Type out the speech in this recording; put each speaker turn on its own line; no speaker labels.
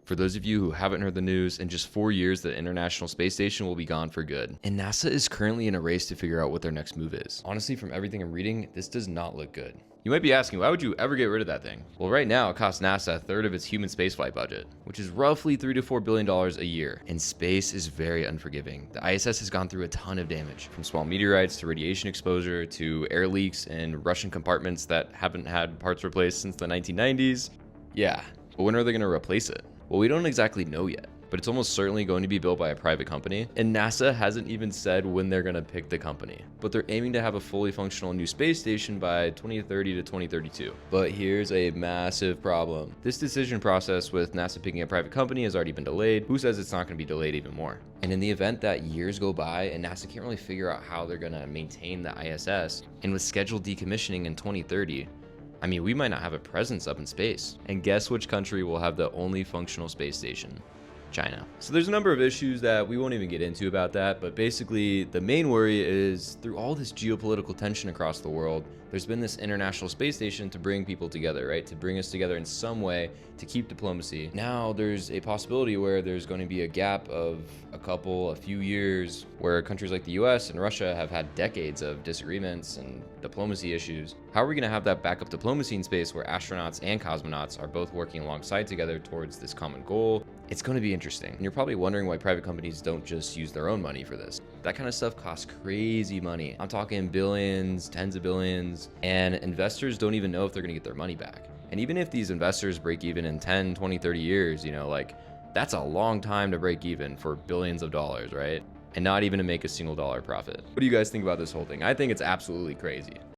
For those of you who haven't heard the news, in just 4 years, the International Space Station will be gone for good. And NASA is currently in a race to figure out what their next move is. Honestly, from everything I'm reading, this does not look good. You might be asking, why would you ever get rid of that thing? Well, right now, it costs NASA a third of its human spaceflight budget, which is roughly $3 to $4 billion a year. And space is very unforgiving. The ISS has gone through a ton of damage, from small meteorites to radiation exposure to air leaks in Russian compartments that haven't had parts replaced since the 1990s. Yeah, but when are they going to replace it? Well, we don't exactly know yet, but it's almost certainly going to be built by a private company, and NASA hasn't even said when they're going to pick the company. But they're aiming to have a fully functional new space station by 2030 to 2032. But here's a massive problem. This decision process with NASA picking a private company has already been delayed. Who says it's not going to be delayed even more? And in the event that years go by and NASA can't really figure out how they're going to maintain the ISS, and with scheduled decommissioning in 2030, I mean, we might not have a presence up in space. And guess which country will have the only functional space station? China. So there's a number of issues that we won't even get into about that, but basically the main worry is through all this geopolitical tension across the world, there's been this International Space Station to bring people together, right? To bring us together in some way to keep diplomacy. Now there's a possibility where there's going to be a gap of a few years where countries like the US and Russia have had decades of disagreements and diplomacy issues. How are we going to have that backup diplomacy in space where astronauts and cosmonauts are both working alongside together towards this common goal? It's going to be interesting. And you're probably wondering why private companies don't just use their own money for this. That kind of stuff costs crazy money. I'm talking billions, tens of billions, and investors don't even know if they're going to get their money back. And even if these investors break even in 10, 20, 30 years, that's a long time to break even for billions of dollars, right? And not even to make a single dollar profit. What do you guys think about this whole thing? I think it's absolutely crazy.